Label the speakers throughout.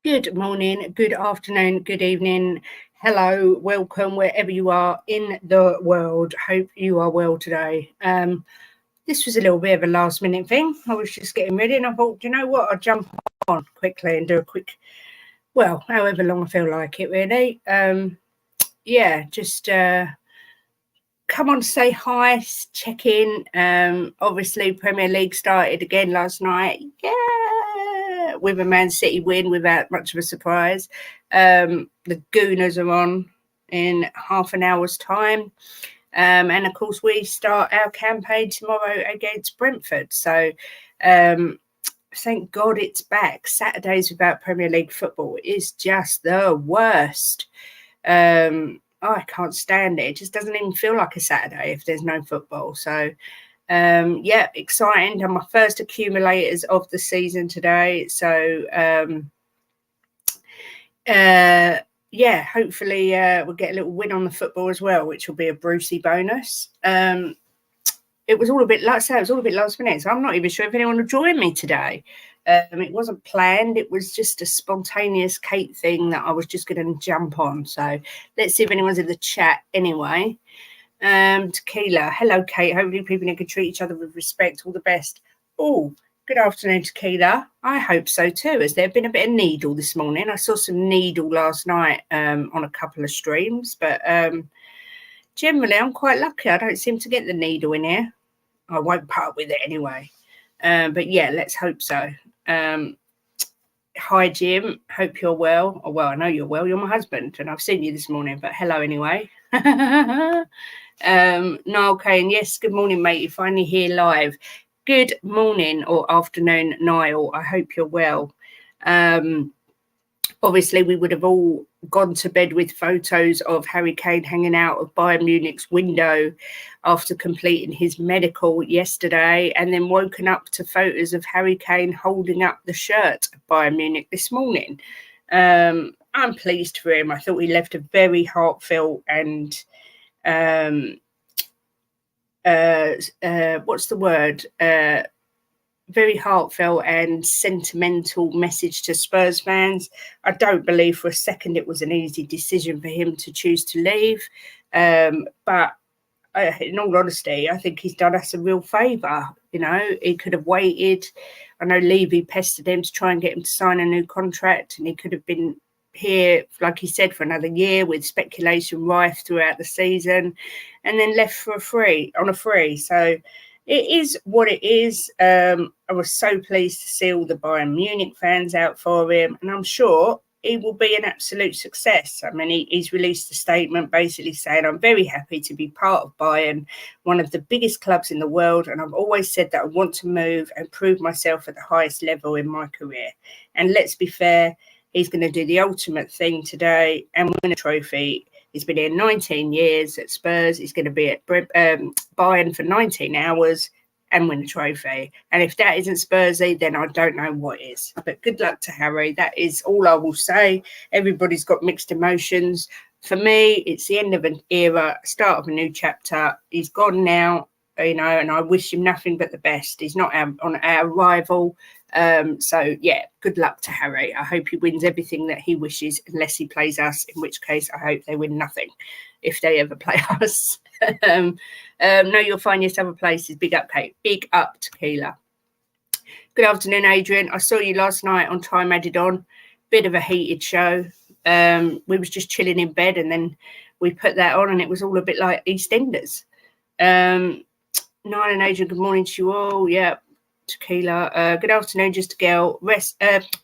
Speaker 1: Good morning, good afternoon, good evening. Hello, welcome wherever you are in the world. Hope you are well today. This was a little bit of a last minute thing. I was just getting ready and I thought, do you know what? I'll jump on quickly and do a quick, well, however long I feel like it really. Just come on to say hi, check in. Obviously, Premier League started again last night. Yeah, with a Man City win without much of a surprise. The Gooners are on in half an hour's time. And of course, we start our campaign tomorrow against Brentford. So thank God it's back. Saturdays without Premier League football is just the worst. I can't stand it. It just doesn't even feel like a Saturday if there's no football. So, exciting. Done my first accumulators of the season today. So, hopefully we'll get a little win on the football as well, which will be a Brucey bonus. It was all a bit, like I say, it was all a bit last minute. So I'm not even sure if anyone will join me today. It wasn't planned. It was just a spontaneous Kate thing that I was just going to jump on. So let's see if anyone's in the chat anyway. Tequila. Hello, Kate. Hopefully people can treat each other with respect. All the best. Oh, good afternoon, Tequila. I hope so too. Has there been a bit of needle this morning? I saw some needle last night on a couple of streams. But generally, I'm quite lucky. I don't seem to get the needle in here. I won't part with it anyway. But yeah, let's hope so. Hi, Jim. Hope you're well. Oh, well, I know you're well. You're my husband, and I've seen you this morning. But hello anyway. Niall Kane. Yes, good morning, mate. You're finally here live. Good morning or afternoon, Niall. I hope you're well. Obviously, we would have all gone to bed with photos of Harry Kane hanging out of Bayern Munich's window after completing his medical yesterday, and then woken up to photos of Harry Kane holding up the shirt of Bayern Munich this morning. I'm pleased for him. I thought he left a very heartfelt and what's the word? Very heartfelt and sentimental message to Spurs fans. I don't believe for a second it was an easy decision for him to choose to leave. But in all honesty, I think he's done us a real favour. You know, he could have waited. I know Levy pestered him to try and get him to sign a new contract, and he could have been here, like he said, for another year with speculation rife throughout the season, and then left for a free. So it is what it is. I was so pleased to see all the Bayern Munich fans out for him, and I'm sure he will be an absolute success. I mean, he's released a statement basically saying, I'm very happy to be part of Bayern, one of the biggest clubs in the world, and I've always said that I want to move and prove myself at the highest level in my career. And let's be fair, he's going to do the ultimate thing today and win a trophy. He's been here 19 years at Spurs. He's going to be at Bayern for 19 hours and win a trophy. And if that isn't Spursy, then I don't know what is. But good luck to Harry. That is all I will say. Everybody's got mixed emotions. For me, it's the end of an era, start of a new chapter. He's gone now, you know, and I wish him nothing but the best. He's not on our rival. So, yeah, good luck to Harry. I hope he wins everything that he wishes, unless he plays us, in which case I hope they win nothing if they ever play us. No, you'll find yourself other places. Big up, Kate. Big up, Tequila. Good afternoon, Adrian. I saw you last night on Time Added On. Bit of a heated show. We was just chilling in bed, and then we put that on, and it was all a bit like EastEnders. Nine and Adrian, good morning to you all. Yeah, Tequila. Good afternoon, just a girl. Rest.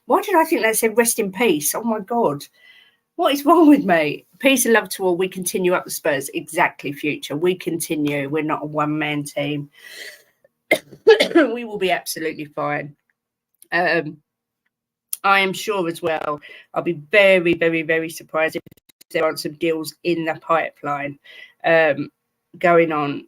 Speaker 1: Why did I think that said rest in peace? Oh my God. What is wrong with me? Peace and love to all. We continue up the Spurs. Exactly, Future. We continue. We're not a one-man team. We will be absolutely fine. I am sure as well. I'll be very, very, very surprised if there aren't some deals in the pipeline going on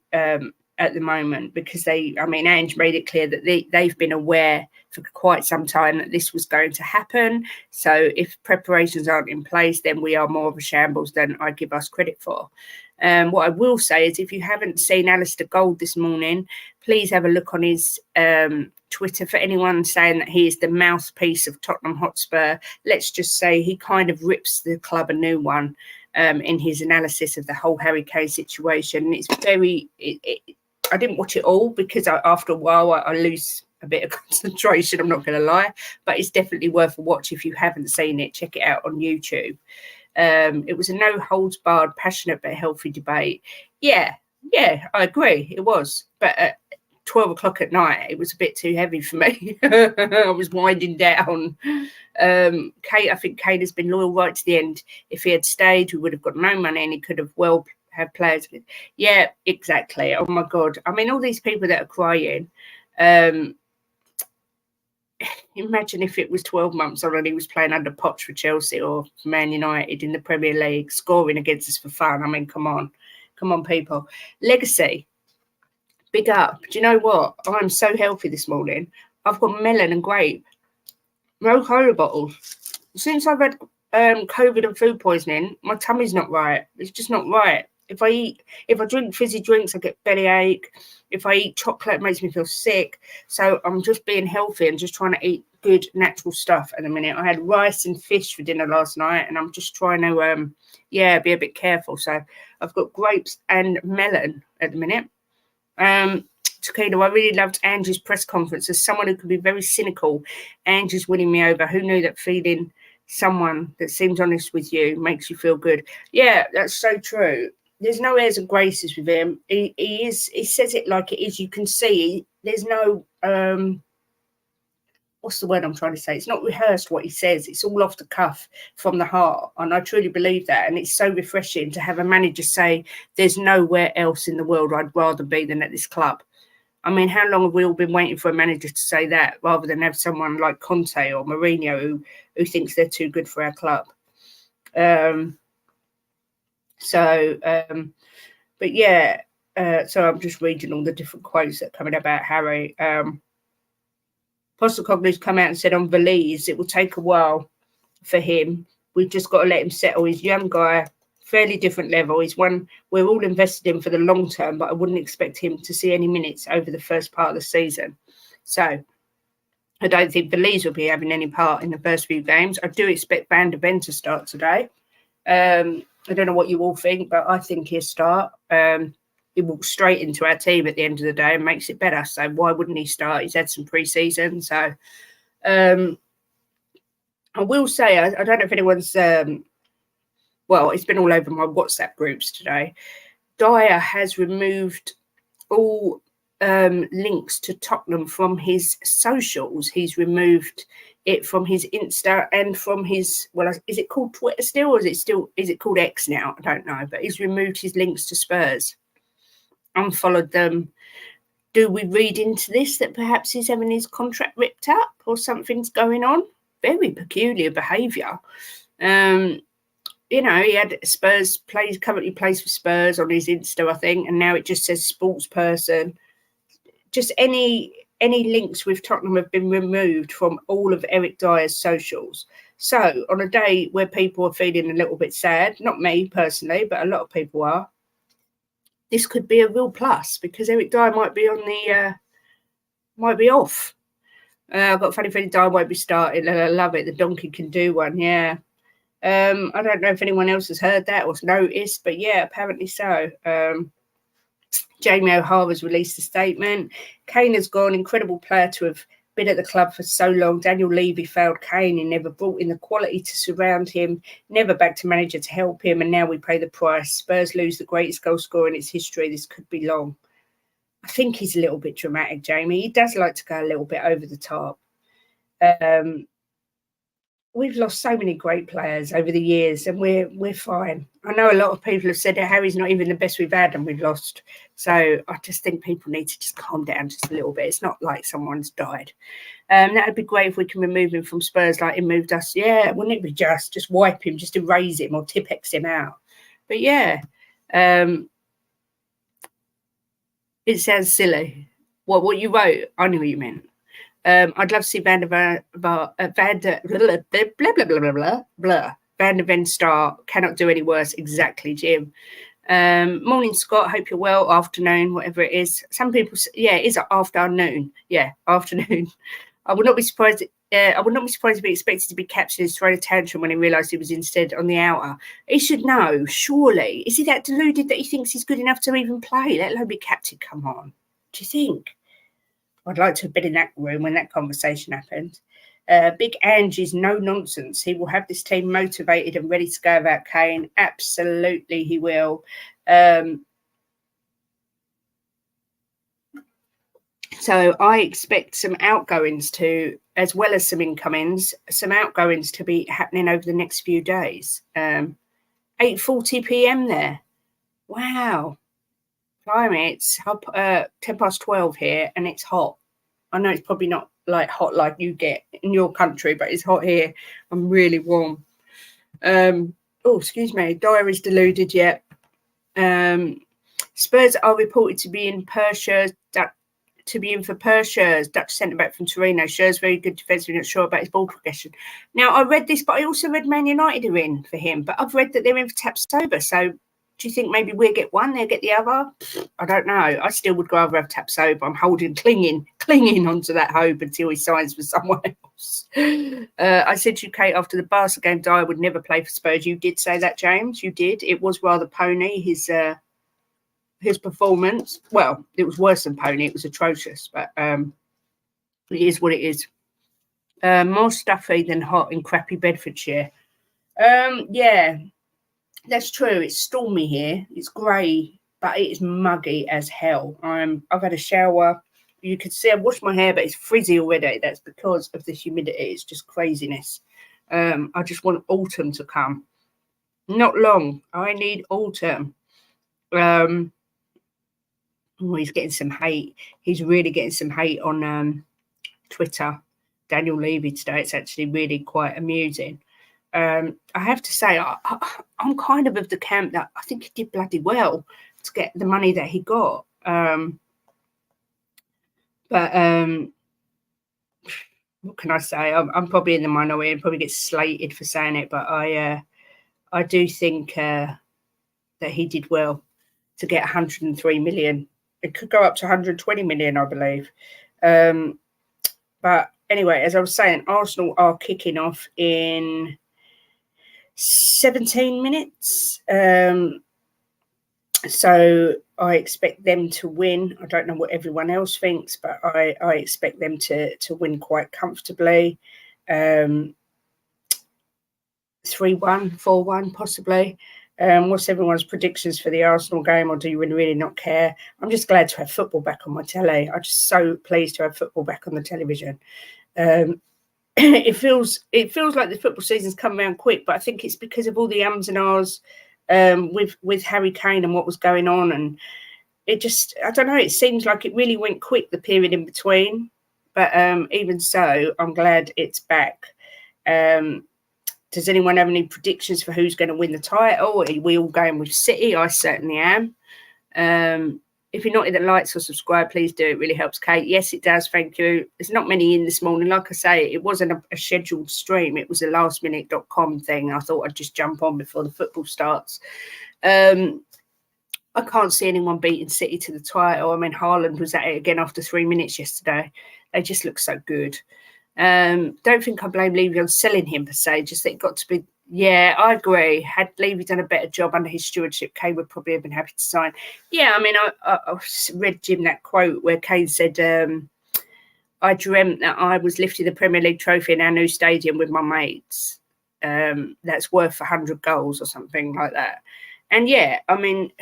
Speaker 1: at the moment, because Ange made it clear that they've been aware for quite some time that this was going to happen. So if preparations aren't in place, then we are more of a shambles than I give us credit for. What I will say is, if you haven't seen Alistair Gold this morning, please have a look on his Twitter. For anyone saying that he is the mouthpiece of Tottenham Hotspur, let's just say he kind of rips the club a new one in his analysis of the whole Harry Kane situation. It's very... I didn't watch it all because after a while I lose a bit of concentration, I'm not going to lie, but it's definitely worth a watch. If you haven't seen it, check it out on YouTube. It was a no-holds-barred, passionate but healthy debate. Yeah, I agree, it was. But at 12 o'clock at night, it was a bit too heavy for me. I was winding down. I think Kane has been loyal right to the end. If he had stayed, we would have got no money and he could have well have players. Yeah, exactly. Oh, my God. I mean, all these people that are crying, imagine if it was 12 months on and he was playing under Poch for Chelsea or Man United in the Premier League, scoring against us for fun. I mean, come on, people. Legacy, big up. Do you know what? I'm so healthy this morning. I've got melon and grape, no cola bottles. Since I've had COVID and food poisoning, my tummy's not right. It's just not right. If I drink fizzy drinks, I get bellyache. If I eat chocolate, it makes me feel sick. So I'm just being healthy and just trying to eat good natural stuff at the minute. I had rice and fish for dinner last night, and I'm just trying to be a bit careful. So I've got grapes and melon at the minute. Tequila, I really loved Angie's press conference. As someone who could be very cynical, Angie's winning me over. Who knew that feeding someone that seems honest with you makes you feel good? Yeah, that's so true. There's no airs and graces with him. He says it like it is. You can see there's no what's the word I'm trying to say? It's not rehearsed what he says. It's all off the cuff from the heart. And I truly believe that. And it's so refreshing to have a manager say, there's nowhere else in the world I'd rather be than at this club. I mean, how long have we all been waiting for a manager to say that, rather than have someone like Conte or Mourinho who thinks they're too good for our club? But yeah, so I'm just reading all the different quotes that are coming about Harry. Postecoglou's come out and said on Valise, it will take a while for him. We've just got to let him settle. He's a young guy, fairly different level. He's one we're all invested in for the long term, but I wouldn't expect him to see any minutes over the first part of the season. So I don't think Valise will be having any part in the first few games. I do expect Van der Ven to start today. I don't know what you all think, but I think he'll start. He walks straight into our team at the end of the day and makes it better. So why wouldn't he start? He's had some pre-season. So I will say, I don't know if anyone's, it's been all over my WhatsApp groups today. Dyer has removed all links to Tottenham from his socials. He's removed it from his Insta and from his, is it called Twitter still, or is it called X now? I don't know, but he's removed his links to Spurs, unfollowed them. Do we read into this that perhaps he's having his contract ripped up or something's going on? Very peculiar behaviour. He had Spurs currently plays for Spurs on his Insta, I think, and now it just says sports person. Just any links with Tottenham have been removed from all of Eric Dyer's socials. So on a day where people are feeling a little bit sad, not me personally, but a lot of people are, this could be a real plus because Eric Dyer might be off. I've got a funny feeling Dyer won't be starting, and I love it. The donkey can do one, yeah. I don't know if anyone else has heard that or noticed, but yeah, apparently so. Jamie O'Hara's released a statement. Kane has gone, incredible player to have been at the club for so long. Daniel Levy failed Kane. He never brought in the quality to surround him, never backed a manager to help him, and now we pay the price. Spurs lose the greatest goal scorer in its history. This could be long. I think he's a little bit dramatic, Jamie. He does like to go a little bit over the top. We've lost so many great players over the years, and we're fine. I know a lot of people have said that Harry's not even the best we've had and we've lost. So I just think people need to just calm down just a little bit. It's not like someone's died. That would be great if we can remove him from Spurs like he moved us. Yeah, wouldn't it be just wipe him, just erase him or Tipex him out? But yeah, it sounds silly. What you wrote, I knew what you meant. I'd love to see Van der Ven start. Cannot do any worse. Exactly, Jim. Morning, Scott. Hope you're well. Afternoon, whatever it is. Some people, yeah, it is afternoon. Yeah, afternoon. I would not be surprised. I would not be surprised if he expected to be captured and thrown a tantrum when he realised he was instead on the outer. He should know, surely. Is he that deluded that he thinks he's good enough to even play, let alone be captain? Come on. Do you think? I'd like to have been in that room when that conversation happened. Big Angie's no nonsense. He will have this team motivated and ready to go about Kane. Absolutely, he will. So I expect some outgoings as well as some incomings, some outgoings to be happening over the next few days. 8:40 p.m. there. Wow. Blimey, it's 12 here and it's hot. I know it's probably not like hot like you get in your country, but it's hot here. I'm really warm. Excuse me. Diary's deluded yet. Spurs are reported to be in Persia. For Persia's Dutch centre-back from Torino. Shows very good defensively, not sure about his ball progression. Now, I read this, but I also read Man United are in for him. But I've read that they're in for Tapsoba. So do you think maybe we'll get one, they'll get the other? I don't know. I still would rather have Tapsoba. I'm clinging onto that hope until he signs for someone else. I said to you, Kate, after the Barca game, Dyer would never play for Spurs. You did say that, James. You did. It was rather pony, his performance. Well, it was worse than pony. It was atrocious, but it is what it is. More stuffy than hot in crappy Bedfordshire. Yeah, that's true. It's stormy here. It's grey, but it is muggy as hell. I've had a shower. You could see I've washed my hair, but it's frizzy already. That's because of the humidity. It's just craziness. I just want autumn to come. Not long. I need autumn. He's getting some hate. He's really getting some hate on Twitter. Daniel Levy today. It's actually really quite amusing. I have to say, I'm kind of the camp that I think he did bloody well to get the money that he got. But what can I say? I'm probably in the minority and probably get slated for saying it, but I do think that he did well to get 103 million. It could go up to 120 million, I believe. But anyway, as I was saying, Arsenal are kicking off in 17 minutes. So I expect them to win. I don't know what everyone else thinks, but I expect them to win quite comfortably. 3-1, 4-1 possibly. What's everyone's predictions for the Arsenal game, or do you really not care? I'm just glad to have football back on my telly. I'm just so pleased to have football back on the television. It feels like the football season's come around quick, but I think it's because of all the ums and ahs with Harry Kane and what was going on, and it just, I don't know, it seems like it really went quick, the period in between. But even so, I'm glad it's back. Does anyone have any predictions for who's going to win the title? Are we all going with City? I certainly am. If you're not in the likes or subscribe, please do. It really helps Kate. Yes, it does. Thank you. There's not many in this morning. Like I say, it wasn't a scheduled stream. It was a lastminute.com thing. I thought I'd just jump on before the football starts. I can't see anyone beating City to the title. I mean, Haaland was at it again after 3 minutes yesterday. They just look so good. Don't think I blame Levy on selling him per se, just that it got to be, yeah, I agree. Had Levy done a better job under his stewardship, Kane would probably have been happy to sign. Yeah, I mean, I read Jim that quote where Kane said, I dreamt that I was lifting the Premier League trophy in our new stadium with my mates. That's worth 100 goals or something like that. And yeah, I mean,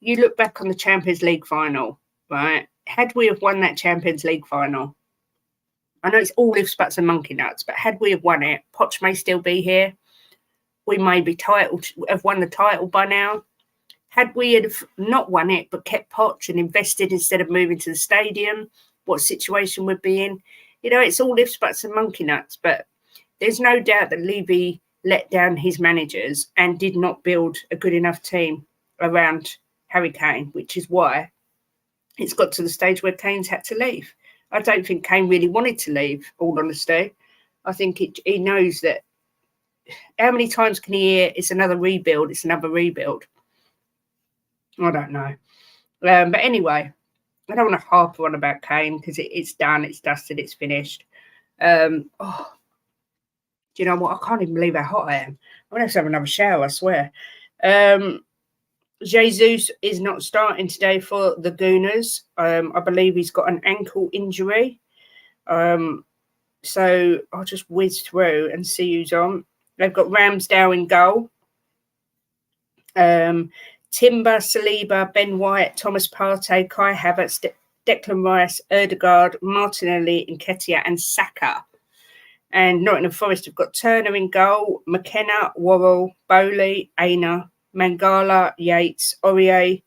Speaker 1: you look back on the Champions League final, right? Had we have won that Champions League final, I know it's all ifs, buts and monkey nuts, but had we have won it, Poch may still be here. We may be have won the title by now. Had we have not won it, but kept Poch and invested instead of moving to the stadium, what situation we'd be in? You know, it's all ifs, buts and monkey nuts, but there's no doubt that Levy let down his managers and did not build a good enough team around Harry Kane, which is why it's got to the stage where Kane's had to leave. I don't think Kane really wanted to leave, all honesty. I think he knows that. How many times can he hear it's another rebuild, it's another rebuild? I don't know. But anyway, I don't want to harp on about Kane because it's done, it's dusted, it's finished. Oh, do you know what? I can't even believe how hot I am. I'm going to have to have another shower, I swear. Jesus is not starting today for the Gooners. I believe he's got an ankle injury. So I'll just whiz through and see who's on. They've got Ramsdale in goal. Timber, Saliba, Ben White, Thomas Partey, Kai Havertz, Declan Rice, Erdegaard, Martinelli, Nketiah and Saka. And Nottingham Forest have got Turner in goal, McKenna, Worrell, Bowley, Aina, Mangala, Yates, Aurier,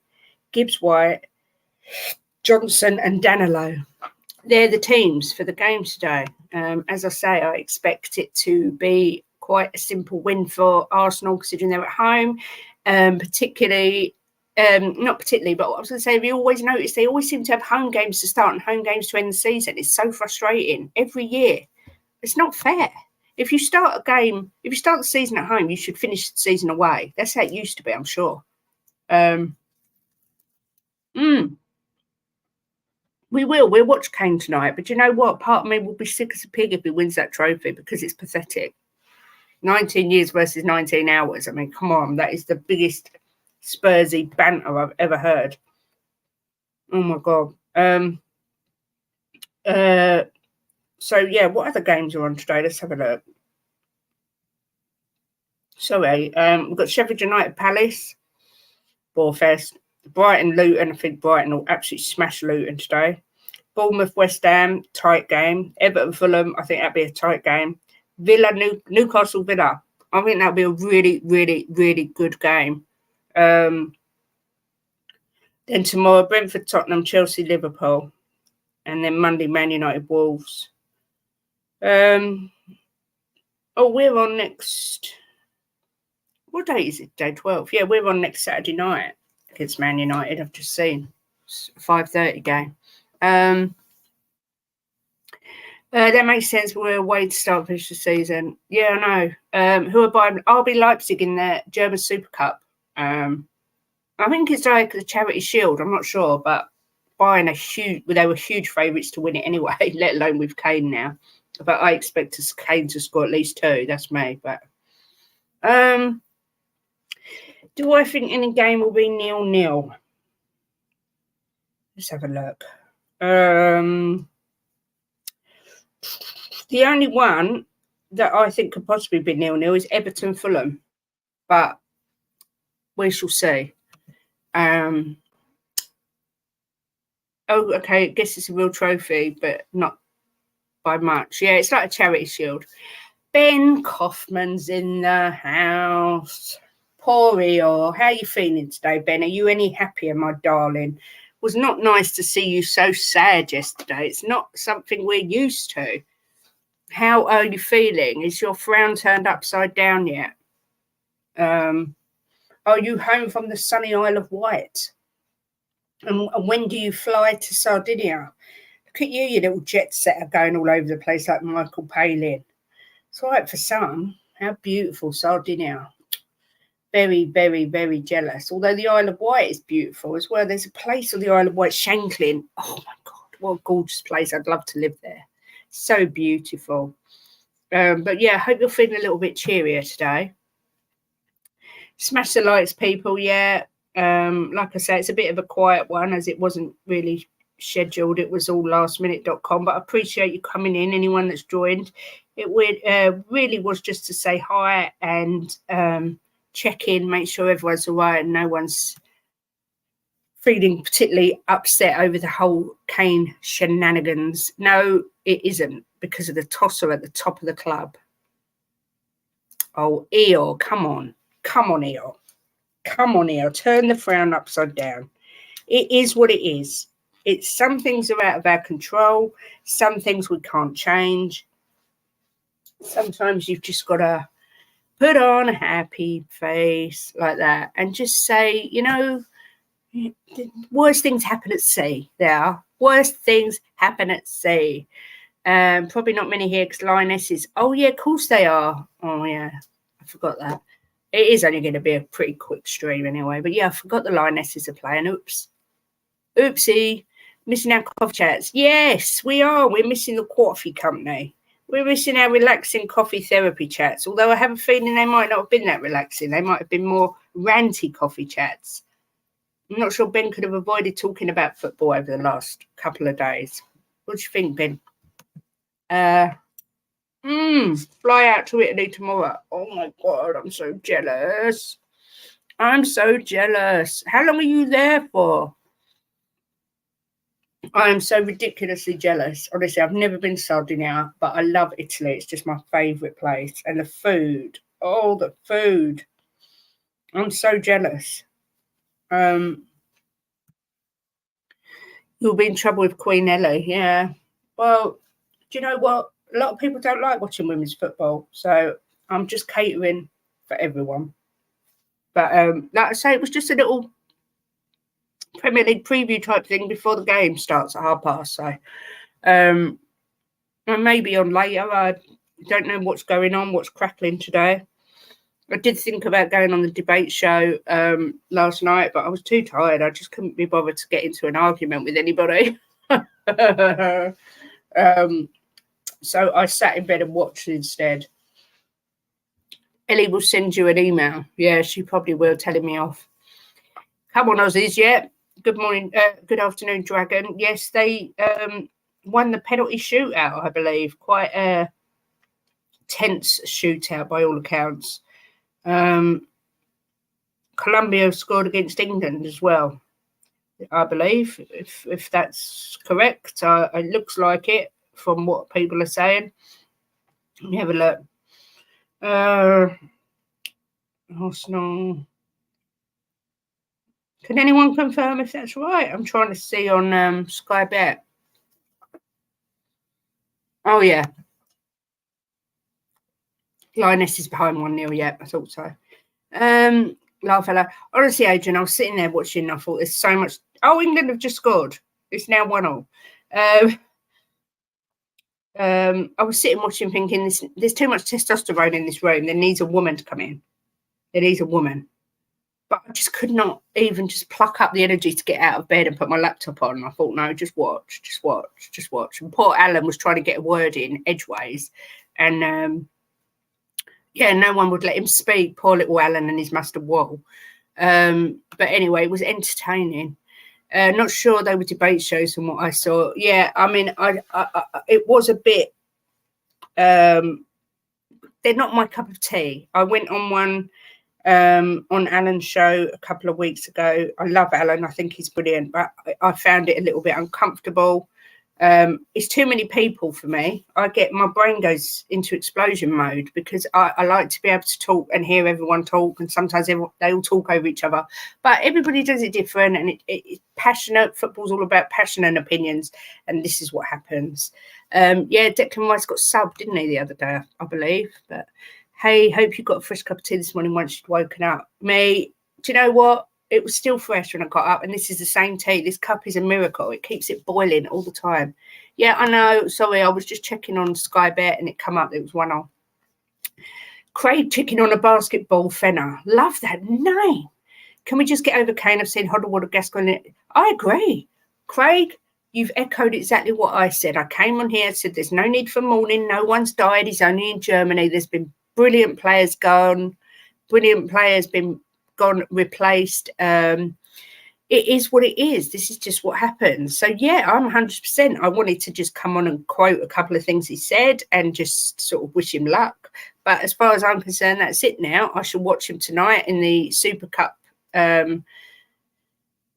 Speaker 1: Gibbs-White, Johnson and Danilo. They're the teams for the game today. As I say, I expect it to be quite a simple win for Arsenal considering they're at home. Not particularly, but I was going to say, have you always noticed they always seem to have home games to start and home games to end the season? It's so frustrating every year. It's not fair. If you start the season at home, you should finish the season away. That's how it used to be, I'm sure. We'll watch Kane tonight, but you know what? Part of me will be sick as a pig if he wins that trophy because it's pathetic. 19 years versus 19 hours. I mean, come on, that is the biggest Spursy banter I've ever heard. Oh my God. So yeah, what other games are on today? Let's have a look. Sorry, we've got Sheffield United Palace, Borefest, Brighton Luton. I think Brighton will absolutely smash Luton today. Bournemouth West Ham, tight game. Everton Fulham, I think that'd be a tight game. Villa Newcastle Villa. I think that'll be a really, really, really good game. Then tomorrow, Brentford Tottenham, Chelsea Liverpool, and then Monday Man United Wolves. We're on next. What day is it? Day 12. Yeah, we're on next Saturday night against Man United. I've just seen. It's a 5:30 game. That makes sense. We're away to start finish the season. Yeah, I know. Who are buying RB Leipzig in the German Super Cup? I think it's like the Charity Shield. I'm not sure, but buying they were huge favourites to win it anyway, let alone with Kane now. But I expect Kane to score at least 2. That's me. But do I think any game will be 0-0? Let's have a look. The only one that I think could possibly be 0-0 is Everton Fulham, but we shall see. Oh, okay. I guess it's a real trophy, but not by much. Yeah, it's like a Charity Shield. Ben Kaufman's in the house. Poor Eeyore. How are you feeling today, Ben? Are you any happier, my darling? It was not nice to see you so sad yesterday. It's not something we're used to. How are you feeling? Is your frown turned upside down yet? Are you home from the sunny Isle of Wight? And when do you fly to Sardinia? Look at you little jet setter going all over the place like Michael Palin. It's all right for some. How beautiful, Sardinia. Very, very, very jealous. Although the Isle of Wight is beautiful as well. There's a place on the Isle of Wight, Shanklin. Oh, my God. What a gorgeous place. I'd love to live there. So beautiful. But, yeah, I hope you're feeling a little bit cheerier today. Smash the likes, people. Yeah. Like I say, it's a bit of a quiet one as it wasn't really scheduled. It was all lastminute.com, but I appreciate you coming in, anyone that's joined. It really was just to say hi and check in, make sure everyone's all right and no one's feeling particularly upset over the whole Kane shenanigans. No, it isn't, because of the tosser at the top of the club. Oh, Eeyore, come on. Come on, Eeyore. Come on, Eeyore. Turn the frown upside down. It is what it is. Some things are out of our control. Some things we can't change. Sometimes you've just got to put on a happy face like that and just say, you know, worst things happen at sea. There are worst things happen at sea. Probably not many here because Lionesses. Oh, yeah, of course they are. Oh, yeah, I forgot that. It is only going to be a pretty quick stream anyway. But yeah, I forgot the Lionesses are playing. Oops. Oopsie. Missing our coffee chats. Yes, we are. We're missing the coffee company. We're missing our relaxing coffee therapy chats. Although I have a feeling they might not have been that relaxing. They might have been more ranty coffee chats. I'm not sure Ben could have avoided talking about football over the last couple of days. What do you think, Ben? Fly out to Italy tomorrow. Oh my God, I'm so jealous. I'm so jealous. How long are you there for? I am so ridiculously jealous. Honestly, I've never been to Sardinia, but I love Italy. It's just my favourite place. And the food. Oh, the food. I'm so jealous. You'll be in trouble with Queen Ellie. Yeah. Well, do you know what? A lot of people don't like watching women's football. So I'm just catering for everyone. But like I say, it was just a little Premier League preview type thing before the game starts at past. So and maybe on later. I don't know what's going on, what's crackling today. I did think about going on the debate show last night, but I was too tired. I just couldn't be bothered to get into an argument with anybody. So I sat in bed and watched instead. Ellie will send you an email. Yeah, she probably will, telling me off. Come on, Aussies, yeah. Good morning, good afternoon, Dragon. Yes, they won the penalty shootout, I believe. Quite a tense shootout by all accounts. Colombia scored against England as well, I believe, if that's correct. It looks like it from what people are saying. Let me have a look. Arsenal. Can anyone confirm if that's right? I'm trying to see on Sky Bet. Oh, yeah. Lioness is behind 1-0, yeah, I thought so. Fella. Honestly, Adrian, I was sitting there watching and I thought there's so much. Oh, England have just scored. It's now 1-0. I was sitting watching thinking there's too much testosterone in this room. There needs a woman to come in. There needs a woman. But I just could not even just pluck up the energy to get out of bed and put my laptop on. I thought, no, just watch. And poor Alan was trying to get a word in edgeways. And no one would let him speak. Poor little Alan and his mustard wall. But anyway, it was entertaining. Not sure they were debate shows from what I saw. Yeah, I mean, I it was a bit. They're not my cup of tea. I went on one on Alan's show a couple of weeks ago. I love Alan. I think he's brilliant, but I found it a little bit uncomfortable. It's too many people for me. My brain goes into explosion mode because I like to be able to talk and hear everyone talk, and sometimes they all talk over each other. But everybody does it different, and it's passionate. Football's all about passion and opinions, and this is what happens. Declan Rice got subbed, didn't he, the other day, I believe. But hey, hope you got a fresh cup of tea this morning once you'd woken up. Me, do you know what? It was still fresh when I got up, and this is the same tea. This cup is a miracle. It keeps it boiling all the time. Yeah, I know. Sorry, I was just checking on Sky Bet, and it come up. It was 1-0. Craig chicken on a basketball Fenner. Love that name. Can we just get over Kane? I've seen Hodderwater Gascoigne. I agree. Craig, you've echoed exactly what I said. I came on here and said there's no need for mourning. No one's died. He's only in Germany. There's been brilliant players gone. Brilliant players been gone, replaced. It is what it is. This is just what happens. So yeah, I'm 100%. I wanted to just come on and quote a couple of things he said and just sort of wish him luck. But as far as I'm concerned, that's it now. I shall watch him tonight in the Super Cup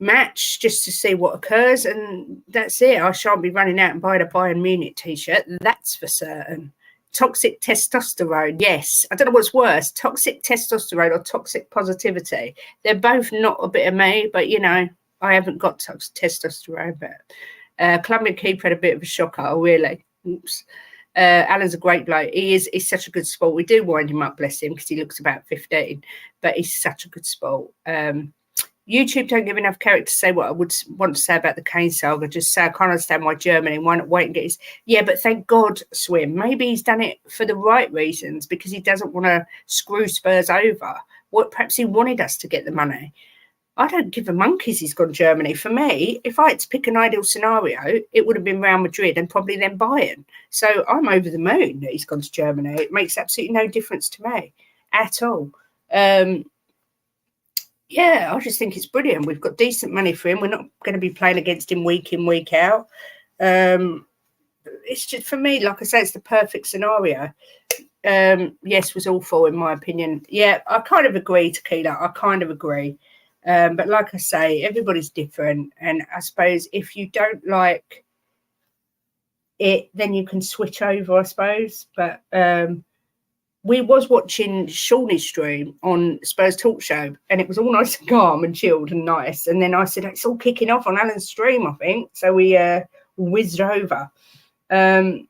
Speaker 1: match just to see what occurs, and that's it. I shan't be running out and buying a Bayern Munich t-shirt, that's for certain. Toxic testosterone, yes. I don't know what's worse, toxic testosterone or toxic positivity. They're both not a bit of me, but, you know, I haven't got toxic testosterone. But Colombian keeper had a bit of a shocker, really. Oops. Alan's a great bloke. He's such a good sport. We do wind him up, bless him, because he looks about 15, but he's such a good sport. YouTube don't give enough character to say what I would want to say about the Kane saga. Just say I can't understand why Germany, why not wait and get his... Yeah, but thank God, Swim. Maybe he's done it for the right reasons because he doesn't want to screw Spurs over. what perhaps he wanted us to get the money. I don't give a monkeys he's gone Germany. For me, if I had to pick an ideal scenario, it would have been Real Madrid and probably then Bayern. So I'm over the moon that he's gone to Germany. It makes absolutely no difference to me at all. Yeah, I just think it's brilliant. We've got decent money for him. We're not going to be playing against him week in, week out. It's just, for me, like I say, it's the perfect scenario. Yes, was awful in my opinion. Yeah, I kind of agree, Tequila. I kind of agree. But like I say, everybody's different. And I suppose if you don't like it, then you can switch over, I suppose. But we was watching Shawnee's stream on Spurs Talk Show, and it was all nice and calm and chilled and nice. And then I said, it's all kicking off on Alan's stream, I think. So we whizzed over. Oh,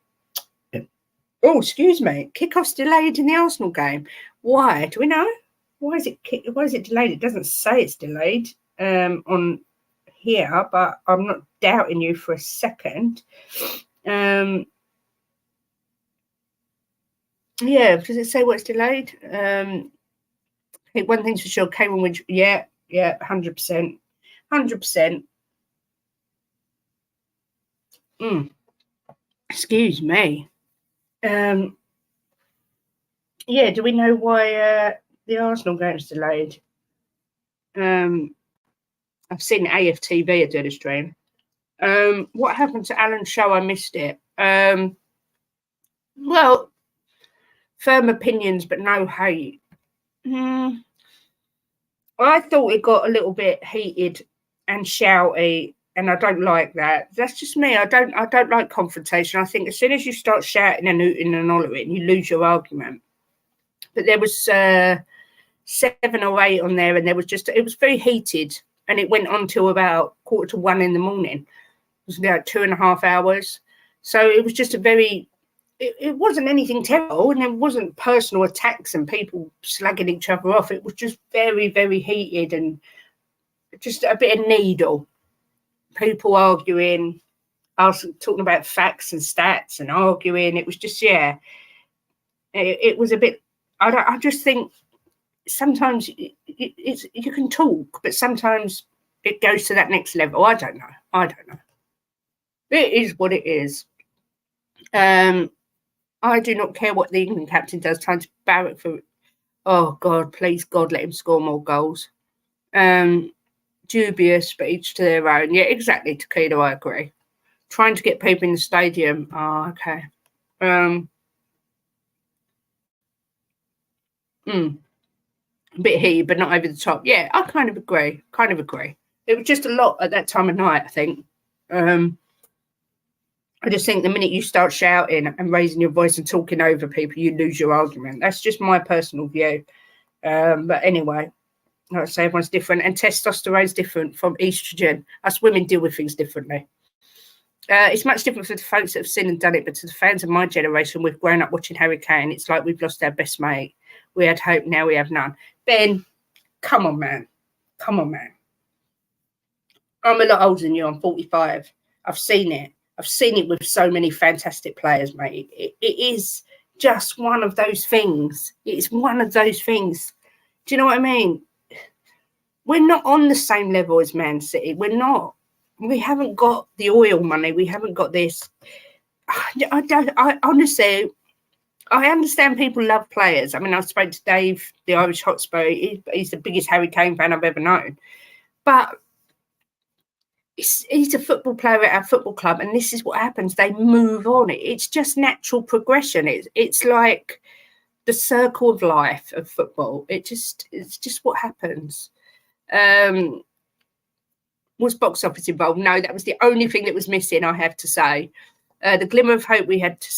Speaker 1: excuse me. Kickoff's delayed in the Arsenal game. Why? Do we know? Why is it delayed? It doesn't say it's delayed on here, but I'm not doubting you for a second. Yeah, does it say what's delayed? One thing's for sure, Kane will win. Yeah, 100%. 100%. Excuse me. Yeah, do we know why the Arsenal game's delayed? I've seen AFTV do the stream. What happened to Alan's show? I missed it. Well, firm opinions, but no hate. I thought it got a little bit heated and shouty, and I don't like that. That's just me. I don't like confrontation. I think as soon as you start shouting and hooting and hollering, you lose your argument. But there was 7 or 8 on there, and it was very heated, and it went on till about 1:45 in the morning. It was about 2.5 hours. So it was just it wasn't anything terrible, and it wasn't personal attacks and people slagging each other off. It was just very, very heated and just a bit of needle. People arguing, us talking about facts and stats and arguing. It was just, yeah, it was a bit. I just think sometimes you can talk, but sometimes it goes to that next level. I don't know. It is what it is. I do not care what the England captain does, trying to barrack for. Oh God, please God, let him score more goals. Dubious, but each to their own. Yeah, exactly, Tequila, I agree. Trying to get people in the stadium. Oh, okay. A bit heated, but not over the top. Yeah, I kind of agree. It was just a lot at that time of night, I think. I just think the minute you start shouting and raising your voice and talking over people, you lose your argument. That's just my personal view. But anyway, like I say, everyone's different, and testosterone's different from estrogen. Us women deal with things differently. It's much different for the folks that have seen and done it, but to the fans of my generation, we've grown up watching Harry Kane. It's like we've lost our best mate. We had hope, now we have none. Ben, come on, man. I'm a lot older than you. I'm 45. I've seen it. I've seen it with so many fantastic players, mate. It is just one of those things. It's one of those things. Do you know what I mean? We're not on the same level as Man City. We're not. We haven't got the oil money. We haven't got this. I honestly, I understand people love players. I mean, I spoke to Dave, the Irish Hotspur. He's the biggest Harry Kane fan I've ever known. But he's a football player at our football club, and this is what happens. They move on. It's just natural progression. It's like the circle of life of football. It's just what happens. Was box office involved? No, that was the only thing that was missing, I have to say. The glimmer of hope we had to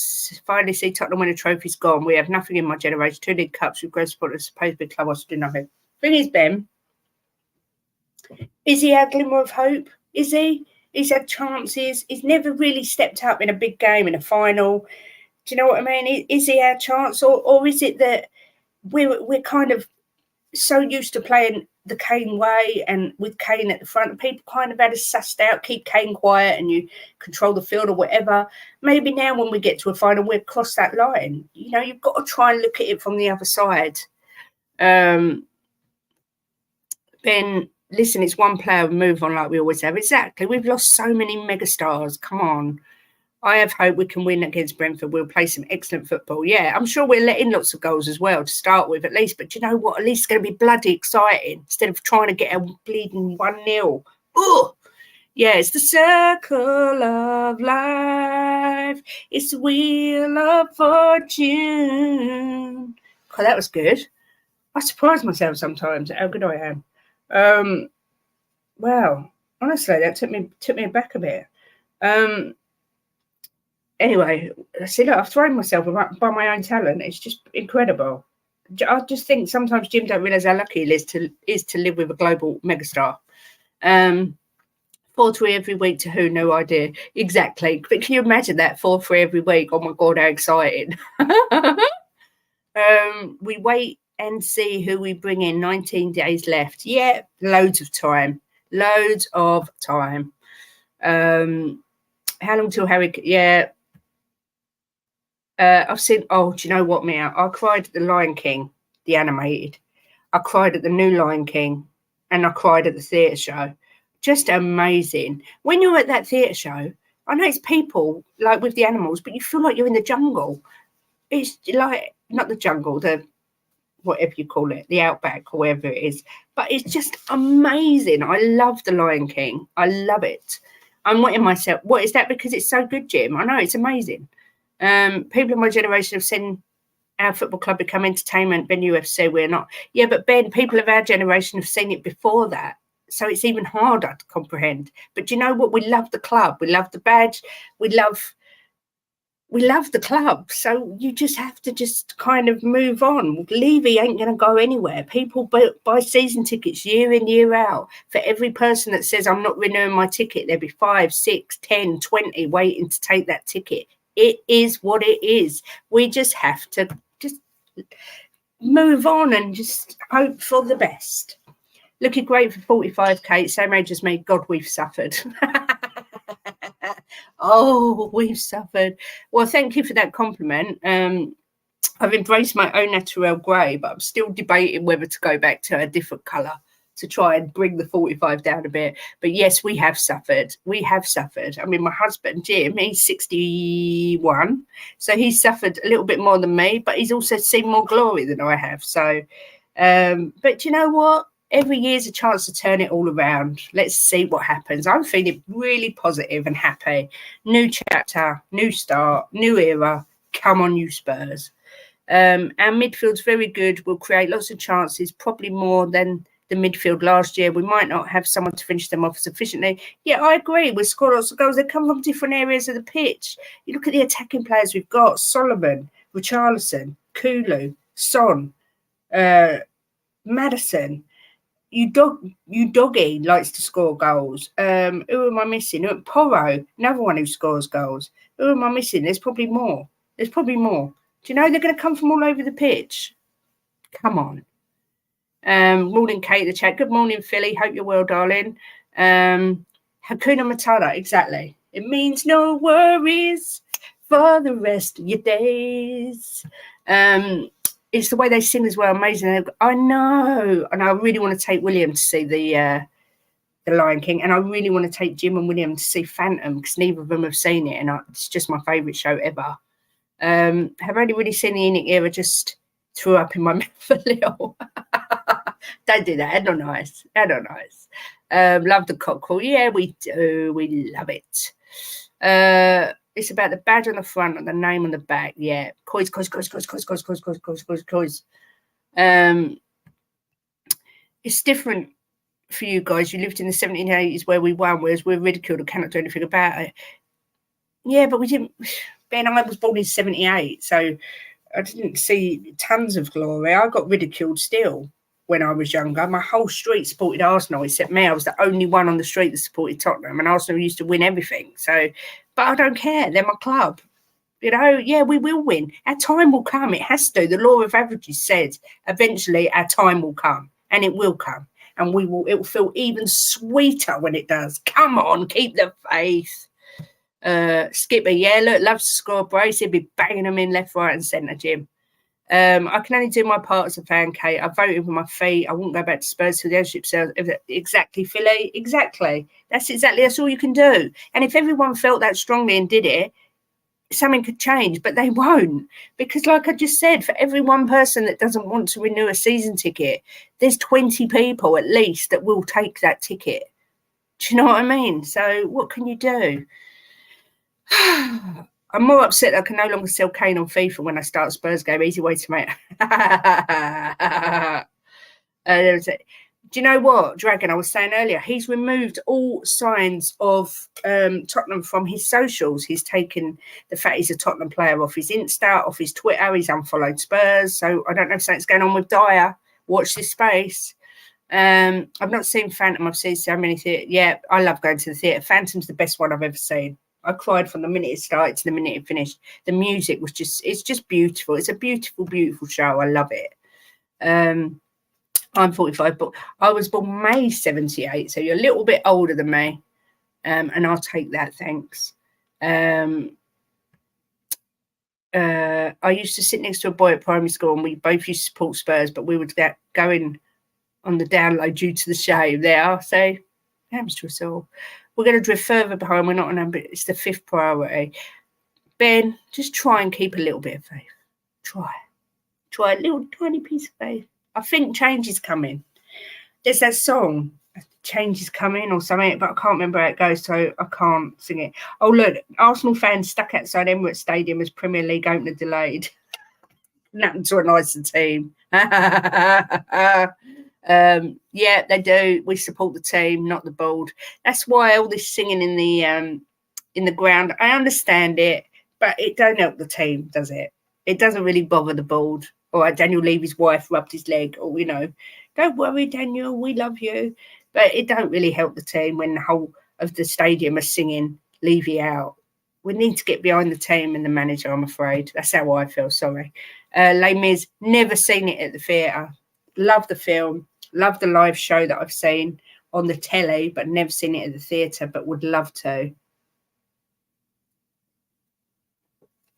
Speaker 1: finally see Tottenham win a trophy's gone. We have nothing in my generation. 2 League Cups with great support of supposed big club. I do nothing. Thing is, Ben, is he our glimmer of hope? Is he? He's had chances. He's never really stepped up in a big game, in a final. Do you know what I mean? Is he our chance, or is it that we're kind of so used to playing the Kane way, and with Kane at the front, people kind of had us sussed out, keep Kane quiet and you control the field or whatever. Maybe now when we get to a final, we'll cross that line. You know, you've got to try and look at it from the other side. Ben, listen, it's one player, move on like we always have. Exactly. We've lost so many megastars. Come on. I have hope we can win against Brentford. We'll play some excellent football. Yeah, I'm sure we'll let in lots of goals as well to start with, at least. But do you know what? At least it's going to be bloody exciting instead of trying to get a bleeding 1-0. Ugh. Yeah, it's the circle of life. It's the wheel of fortune. God, that was good. I surprise myself sometimes at how good I am. Wow, honestly, that took me aback a bit. Anyway, see, look, I've thrown myself by my own talent. It's just incredible. I just think sometimes Jim don't realise how lucky he is to live with a global megastar. 4-3 every week to who? No idea. Exactly. But can you imagine that 4-3 every week? Oh my God, how exciting. We wait and see who we bring in. 19 days left. Yeah, loads of time. Loads of time. How long till Harry? Yeah. I've seen. Oh, do you know what, Mia? I cried at the Lion King, the animated. I cried at the new Lion King, and I cried at the theatre show. Just amazing. When you're at that theatre show, I know it's people like with the animals, but you feel like you're in the jungle. It's like not the jungle, the whatever you call it, the outback or wherever it is. But it's just amazing. I love the Lion King. I love it. I'm wetting myself. What is that? Because it's so good, Jim. I know it's amazing. People in my generation have seen our football club become entertainment. Ben, you have said we're not. Yeah, but Ben, people of our generation have seen it before that. So it's even harder to comprehend. But you know what? We love the club. We love the badge. We love the club. So you just have to just kind of move on. Levy ain't going to go anywhere. People buy season tickets year in, year out. For every person that says, I'm not renewing my ticket, there'll be 5, 6, 10, 20 waiting to take that ticket. It is what it is. We just have to just move on and just hope for the best. Looking great for 45, Kate. Same age as me. God, we've suffered. Oh, we've suffered. Well, thank you for that compliment. I've embraced my own natural grey, but I'm still debating whether to go back to a different colour to try and bring the 45 down a bit. But yes, we have suffered. We have suffered. I mean, my husband, Jim, he's 61. So he's suffered a little bit more than me, but he's also seen more glory than I have. So, but you know what? Every year's a chance to turn it all around. Let's see what happens. I'm feeling really positive and happy. New chapter, new start, new era. Come on, you Spurs. Our midfield's very good. We'll create lots of chances, probably more than the midfield last year. We might not have someone to finish them off sufficiently. Yeah, I agree. We score lots of goals. They come from different areas of the pitch. You look at the attacking players we've got. Solomon, Richarlison, Kulu, Son, Maddison. Doggy likes to score goals. Who am I missing? Porro, another one who scores goals. Who am I missing? There's probably more. Do you know they're going to come from all over the pitch? Come on. Morning, Kate, the chat. Good morning, Philly. Hope you're well, darling. Hakuna Matata, exactly. It means no worries for the rest of your days. It's the way they sing as well. Amazing. I know. And I really want to take William to see the Lion King. And I really want to take Jim and William to see Phantom because neither of them have seen it. And it's just my favourite show ever. Have only really seen the Enoch era. Just threw up in my mouth a little. Don't do that. They're not nice. Love the cockerel. Yeah, we do. We love it. It's about the badge on the front and the name on the back. Yeah. Coys. It's different for you guys. You lived in the 1780s where we won, whereas we're ridiculed and cannot do anything about it. Yeah, but we didn't. Ben, I was born in 78, so I didn't see tons of glory. I got ridiculed still when I was younger. My whole street supported Arsenal, except me. I was the only one on the street that supported Tottenham, and Arsenal used to win everything. So, but I don't care. They're my club. You know, yeah, we will win. Our time will come. It has to. The law of averages said eventually our time will come, and it will come. And it will feel even sweeter when it does. Come on, keep the faith. Skipper, yeah, look, loves to score brace. He'll be banging them in left, right, and centre, Jim. I can only do my part as a fan, Kate. I voted with my feet. I wouldn't go back to Spurs till the ownership sales. Exactly, Philly. Exactly. That's all you can do. And if everyone felt that strongly and did it, something could change, but they won't. Because like I just said, for every one person that doesn't want to renew a season ticket, there's 20 people at least that will take that ticket. Do you know what I mean? So what can you do? I'm more upset that I can no longer sell Kane on FIFA when I start a Spurs game. Easy way to make. Do you know what, Dragon? I was saying earlier, he's removed all signs of Tottenham from his socials. He's taken the fact he's a Tottenham player off his Insta, off his Twitter. He's unfollowed Spurs. So I don't know if something's going on with Dyer. Watch this space. I've not seen Phantom. I've seen so many theatre. Yeah, I love going to the theatre. Phantom's the best one I've ever seen. I cried from the minute it started to the minute it finished. The music was it's just beautiful. It's a beautiful, beautiful show. I love it. I'm 45, but I was born May 78, so you're a little bit older than me. And I'll take that, thanks. I used to sit next to a boy at primary school and we both used to support Spurs, but we would get going on the download due to the shame there. So it happens to us all. We're going to drift further behind. We're not on number. It's the 5th priority. Ben, just try and keep a little bit of faith. Try a little tiny piece of faith. I think change is coming. There's that song, Change is Coming or something, but I can't remember how it goes, so I can't sing it. Oh, look, Arsenal fans stuck outside Emirates Stadium as Premier League opener delayed. Nothing to a nicer team. Yeah, they do. We support the team, not the board. That's why all this singing in the ground, I understand it, but it don't help the team, does it? It doesn't really bother the board. All right, Daniel Levy's wife rubbed his leg, or don't worry, Daniel, we love you. But it don't really help the team when the whole of the stadium are singing Levy out. We need to get behind the team and the manager, I'm afraid. That's how I feel, sorry. Les Mis, never seen it at the theatre. Love the film, love the live show that I've seen on the telly, but never seen it at the theatre, but would love to.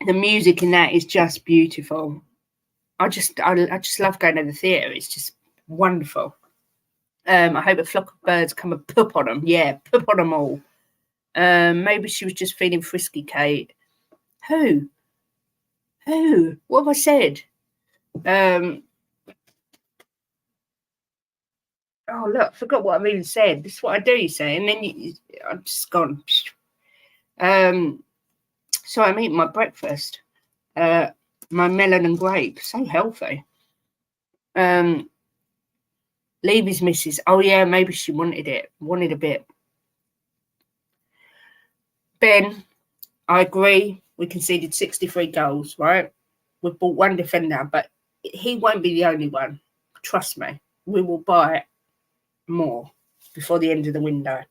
Speaker 1: The music in that is just beautiful. I just love going to the theatre. It's just wonderful. I hope a flock of birds come and poop on them. Yeah, poop on them all. Maybe she was just feeling frisky, Kate. Who? What have I said? Oh, look, I forgot what I've even said. This is what I do, you say. And then I've just gone. So I'm eating my breakfast. My melon and grape. So healthy. Levy's missus. Oh, yeah, maybe she wanted a bit. Ben, I agree. We conceded 63 goals, right? We've bought one defender, but he won't be the only one. Trust me. We will buy more before the end of the window.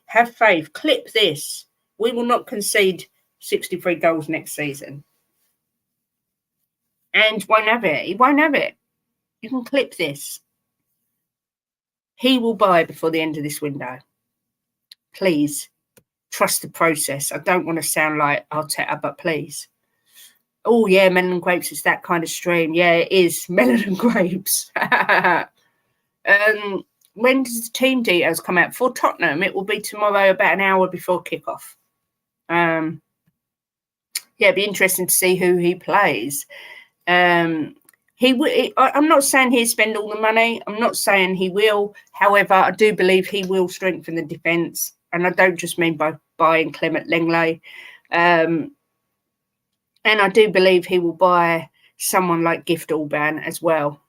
Speaker 1: Have faith. Clip this. We will not concede 63 goals next season. And won't have it. He won't have it. You can clip this. He will buy before the end of this window. Please. Trust the process. I don't want to sound like Arteta, but please. Oh, yeah, melon and grapes. It's that kind of stream. Yeah, it is. Melon and grapes. When does the team details come out? For Tottenham, it will be tomorrow about an hour before kickoff. Yeah, it'd be interesting to see who he plays. I'm not saying he'll spend all the money. I'm not saying he will. However, I do believe he will strengthen the defence. And I don't just mean by buying Clement Lenglet. And I do believe he will buy someone like Gift Orban as well.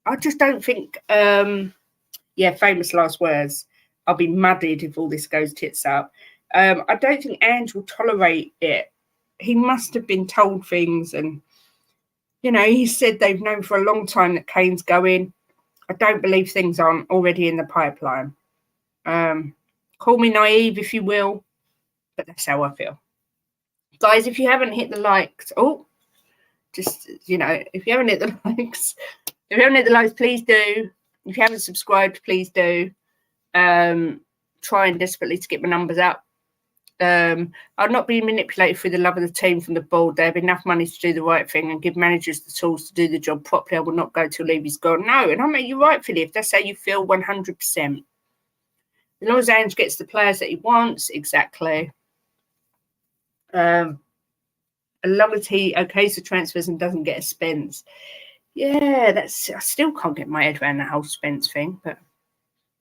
Speaker 1: I just don't think, famous last words. I'll be muddied if all this goes tits up. I don't think Ange will tolerate it. He must have been told things and, he said they've known for a long time that Kane's going. I don't believe things aren't already in the pipeline. Call me naive if you will, but that's how I feel. Guys, if you haven't hit the likes, if you haven't hit the likes, please do. If you haven't subscribed, please do. Trying desperately to get my numbers up. I'd not be manipulated through the love of the team from the board. They have enough money to do the right thing and give managers the tools to do the job properly. I will not go till Levy's gone. No, and I mean, you're right, Philly, if that's how you feel 100%. As long as Ange gets the players that he wants, exactly. As long as he okays the transfers and doesn't get a Spence. Yeah, I still can't get my head around that whole Spence thing, but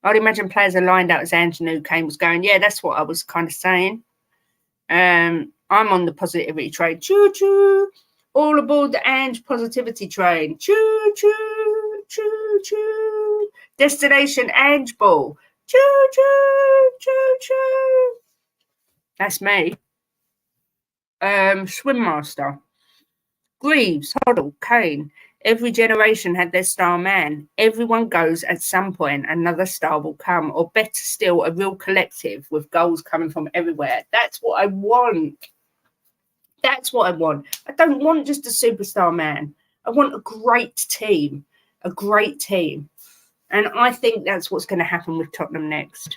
Speaker 1: I'd imagine players are lined up as Ange knew Kane was going. Yeah, that's what I was kind of saying. I'm on the positivity train. Choo choo. All aboard the Ange positivity train. Choo choo. Choo choo. Destination Ange Ball. Choo choo. Choo choo. That's me. Swim Master. Greaves, Hoddle, Kane. Every generation had their star man. Everyone goes at some point. Another star will come, or better still, a real collective with goals coming from everywhere. That's what I want. That's what I want. I don't want just a superstar man. I want a great team. A great team. And I think that's what's going to happen with Tottenham next.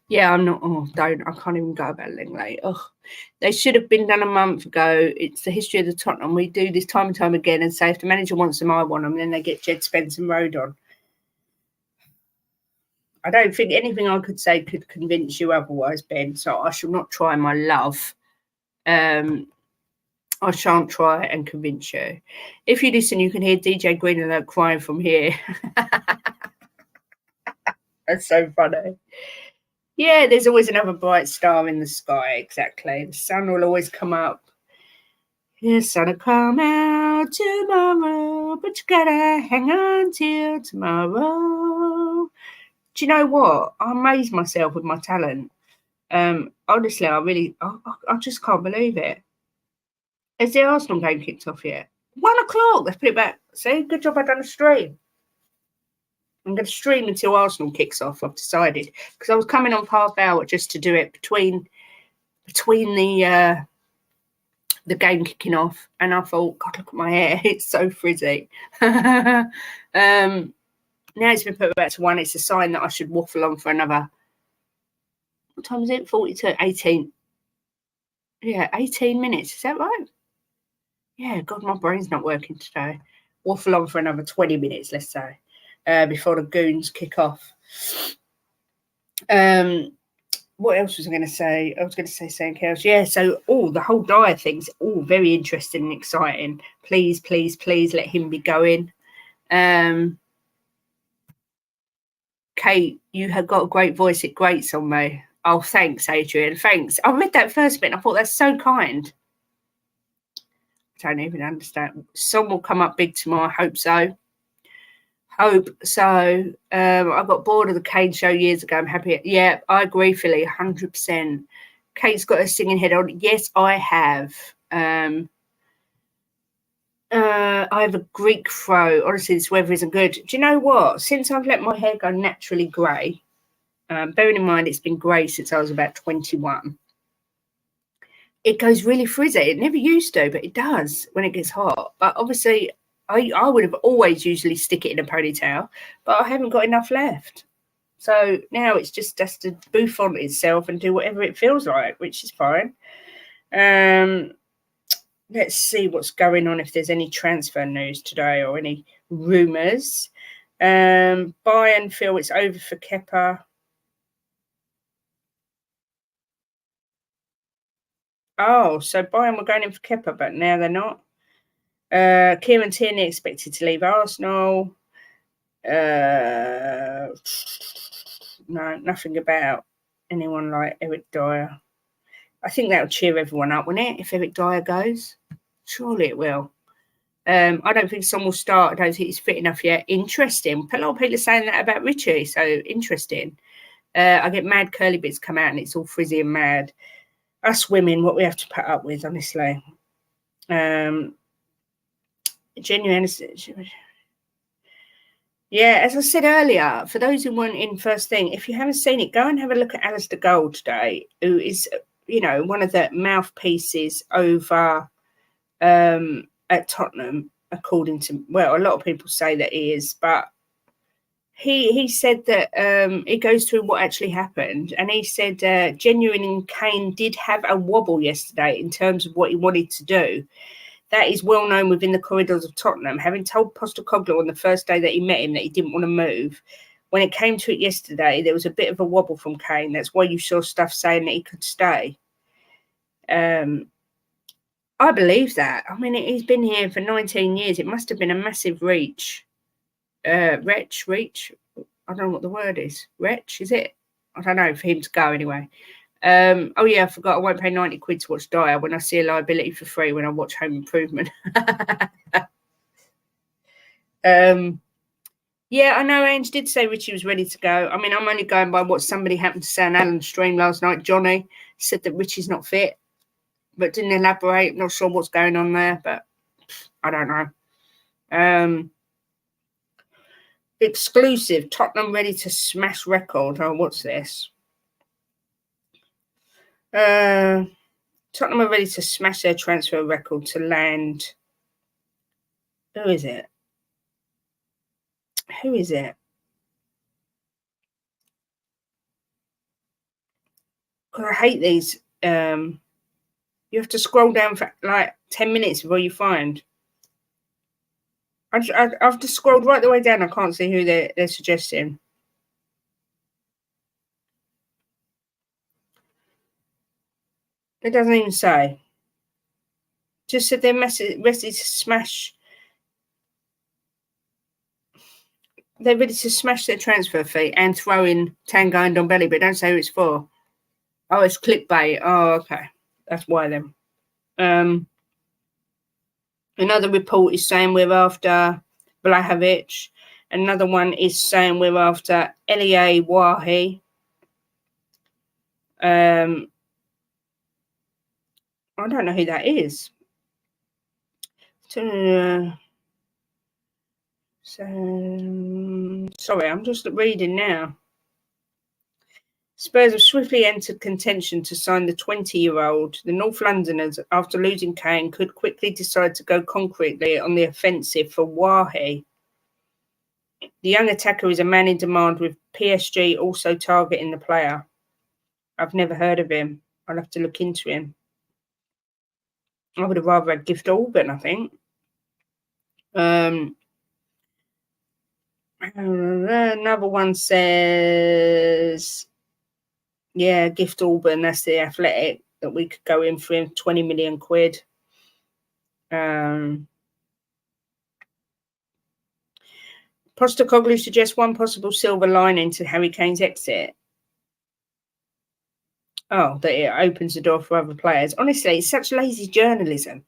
Speaker 1: Yeah, I'm not. Oh, don't. I can't even go about Lenglet. Oh, they should have been done a month ago. It's the history of the Tottenham. We do this time and time again and say if the manager wants them, I want them. Then they get Jed Spence and Rodon. I don't think anything I could say could convince you otherwise, Ben. So I shall not try my love. I shan't try and convince you. If you listen, you can hear DJ Greenalert crying from here. That's so funny. Yeah, there's always another bright star in the sky, exactly. The sun will always come up. The sun will come out tomorrow, but you gotta hang on till tomorrow. Do you know what? I amaze myself with my talent. Honestly, I just can't believe it. Has the Arsenal game kicked off yet? 1 o'clock. Let's put it back. See, good job I've done a stream. I'm going to stream until Arsenal kicks off. I've decided because I was coming on half hour just to do it between the game kicking off, and I thought, God, look at my hair, it's so frizzy. Now it's been put back to 1. It's a sign that I should waffle on for another. What time is it? 42, 18. Yeah, 18 minutes. Is that right? Yeah, God, my brain's not working today. Waffle on for another 20 minutes, let's say. Before the goons kick off. What else was I going to say? I was going to say something else. Yeah, so the whole Dyer thing's all very interesting and exciting. Please, please, please let him be going. Kate, you have got a great voice. It grates on me. Oh, thanks, Adrian. Thanks. I read that first bit and I thought that's so kind. I don't even understand. Song will come up big tomorrow. I hope so. I got bored of the Kane show years ago. I'm happy. Yeah, I agree, Philly, 100%. Kate's got her singing head on. Yes, I have. I have a Greek fro. Honestly, this weather isn't good. Do you know what? Since I've let my hair go naturally grey, bearing in mind it's been grey since I was about 21, it goes really frizzy. It never used to, but it does when it gets hot. But obviously, I would have always usually stick it in a ponytail, but I haven't got enough left. So now it's just to boof on itself and do whatever it feels like, which is fine. Let's see what's going on, if there's any transfer news today or any rumours. Bayern feel it's over for Kepa. Oh, so Bayern were going in for Kepa, but now they're not. Kieran Tierney expected to leave Arsenal. No, nothing about anyone like Eric Dyer. I think that'll cheer everyone up, won't it, if Eric Dyer goes? Surely it will. I don't think Son will start. I don't think he's fit enough yet. Interesting. A lot of people are saying that about Richie, so interesting. I get mad curly bits come out and it's all frizzy and mad. Us women, what we have to put up with, honestly. Genuine. Yeah, as I said earlier, for those who weren't in first thing, if you haven't seen it, go and have a look at Alistair Gold today, who is, one of the mouthpieces over at Tottenham, according to, well, a lot of people say that he is, but he said that it goes through what actually happened, and he said genuine Kane did have a wobble yesterday in terms of what he wanted to do. That is well known within the corridors of Tottenham, having told Postecoglou on the first day that he met him that he didn't want to move. When it came to it yesterday, there was a bit of a wobble from Kane. That's why you saw stuff saying that he could stay. I believe that. I mean, he's been here for 19 years. It must have been a massive reach. Reach. I don't know what the word is. Wretch, is it? I don't know, for him to go anyway. Oh yeah, I forgot. I won't pay 90 quid to watch Dyer when I see a liability for free when I watch Home Improvement. Yeah, I know Ange did say Richie was ready to go. I mean, I'm only going by what somebody happened to say on Alan's stream last night. Johnny said that Richie's not fit, but didn't elaborate. Not sure what's going on there, but I don't know. Exclusive, Tottenham ready to smash record. Oh, what's this? Tottenham are ready to smash their transfer record to land. Who is it? I hate these. You have to scroll down for like 10 minutes before you find. I've just scrolled right the way down. I can't see who they're suggesting. It doesn't even say. Just said they're ready to smash. They're ready to smash their transfer fee and throw in Tango and Ndombele, but don't say who it's for. Oh, it's clickbait. Oh, okay. That's why then. Another report is saying we're after Vlahovic. Another one is saying we're after Elie Wahi. I don't know who that is. Sorry, I'm just reading now. Spurs have swiftly entered contention to sign the 20-year-old. The North Londoners, after losing Kane, could quickly decide to go concretely on the offensive for Wahi. The young attacker is a man in demand, with PSG also targeting the player. I've never heard of him. I'll have to look into him. I would have rather had Gift Orban, I think. Another one says, yeah, Gift Orban, that's the Athletic, that we could go in for him, 20 million quid. Postecoglou suggests one possible silver lining to Harry Kane's exit. Oh, that it opens the door for other players. Honestly, it's such lazy journalism.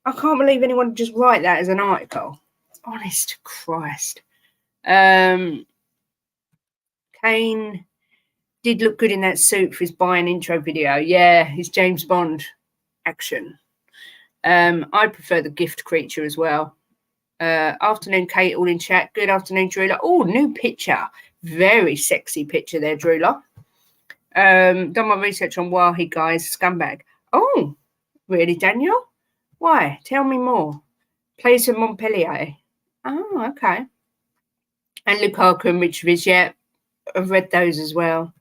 Speaker 1: I can't believe anyone would just write that as an article. Honest to Christ. Kane did look good in that suit for his Bayern intro video. Yeah, his James Bond action. I prefer the gift creature as well. Afternoon, Kate, all in chat. Good afternoon, Drula. Oh, new picture. Very sexy picture there, Drula. Done my research on Wahi, guys. Scumbag. Oh, really, Daniel? Why? Tell me more. Plays for Montpellier. Oh, okay. And Lukaku and Mitrovic, yeah. I've read those as well.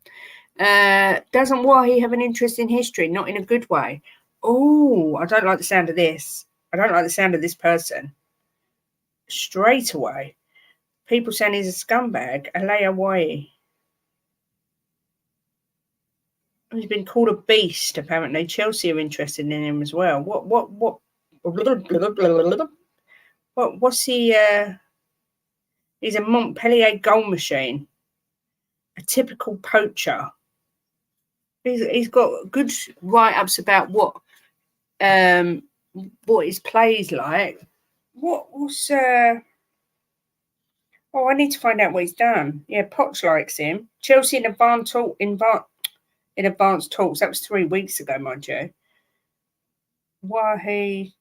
Speaker 1: Doesn't Wahi have an interesting history? Not in a good way. Oh, I don't like the sound of this. I don't like the sound of this person. Straight away. People saying he's a scumbag. Alea Wahi. He's been called a beast, apparently. Chelsea are interested in him as well. What's he? He's a Montpellier goal machine. A typical poacher. He's got good write-ups about what his play's like. What's Oh, I need to find out what he's done. Yeah, Poch likes him. Chelsea in advanced talks. That was 3 weeks ago, mind you. Wahi.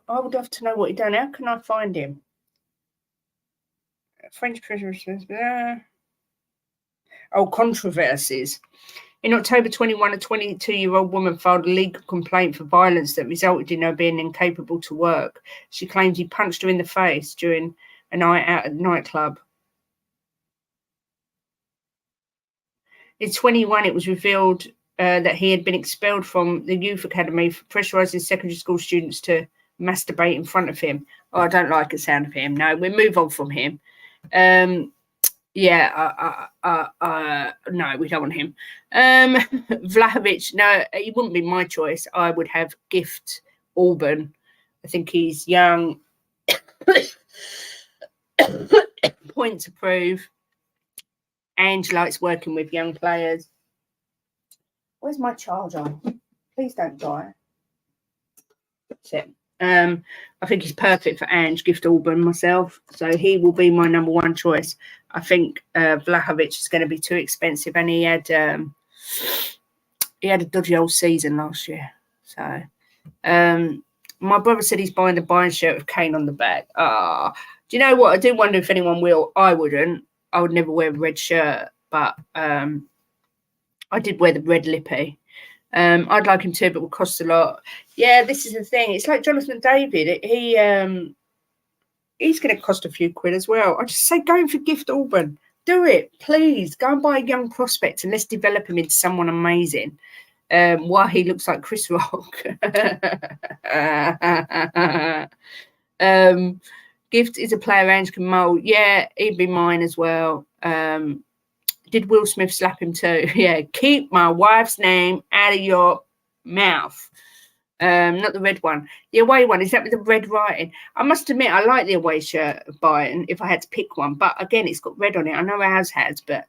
Speaker 1: I would love to know what he done. How can I find him? French prisoners. Oh, controversies. In October 21, a 22-year-old woman filed a legal complaint for violence that resulted in her being incapable to work. She claims he punched her in the face during a night out at the nightclub. In 21, it was revealed that he had been expelled from the youth academy for pressurising secondary school students to masturbate in front of him. Oh, I don't like the sound of him. No, we'll move on from him. No, we don't want him. Vlahovic, no, he wouldn't be my choice. I would have Gift Auburn. I think he's young. Point to prove. Ange likes working with young players. Where's my charger? Please don't die. That's it. I think he's perfect for Ange, Gift Auburn, myself. So he will be my number one choice. I think Vlahovic is going to be too expensive, and he had a dodgy old season last year. So my brother said he's buying a Bayern shirt with Kane on the back. Do you know what? I do wonder if anyone will. I wouldn't. I would never wear a red shirt, but I did wear the red lippy. I'd like him to, but it would cost a lot. Yeah, this is the thing. It's like Jonathan David. He's going to cost a few quid as well. I just say going for Gift Auburn. Do it, please. Go and buy a young prospect and let's develop him into someone amazing. While he looks like Chris Rock. Gift is a player Ange can mould. Yeah, he'd be mine as well. Did Will Smith slap him too? Yeah, keep my wife's name out of your mouth. Not the red one. The away one, is that with the red writing? I must admit, I like the away shirt of Bayern if I had to pick one. But again, it's got red on it. I know ours has, but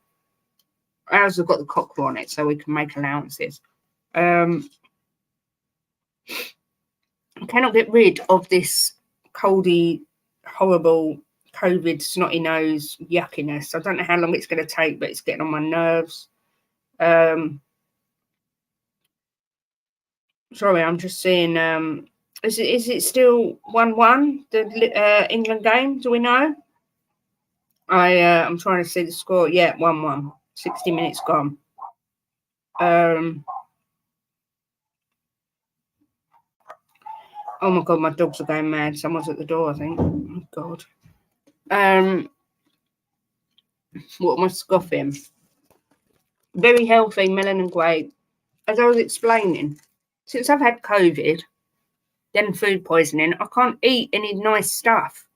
Speaker 1: ours have got the cockerel on it, so we can make allowances. I cannot get rid of this coldy, horrible COVID snotty nose yuckiness. I don't know how long it's going to take, but it's getting on my nerves. Sorry, I'm just seeing. Is it still 1-1 the England game? Do we know? I'm trying to see the score. Yeah, 1-1. 60 minutes gone. Oh my god, my dogs are going mad. Someone's at the door, I think. Oh god. What am I scoffing? Very healthy, melon and grape. As I was explaining, since I've had COVID, then food poisoning, I can't eat any nice stuff.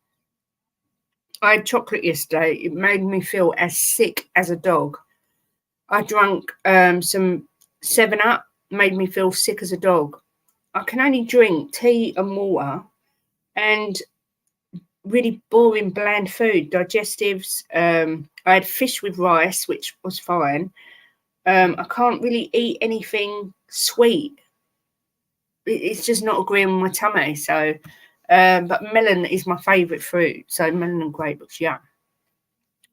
Speaker 1: I had chocolate yesterday. It made me feel as sick as a dog. I drank some 7-Up, made me feel sick as a dog. I can only drink tea and water and really boring, bland food, digestives. I had fish with rice, which was fine. I can't really eat anything sweet. It's just not agreeing with my tummy. So, but melon is my favourite fruit. So melon and grape looks yum.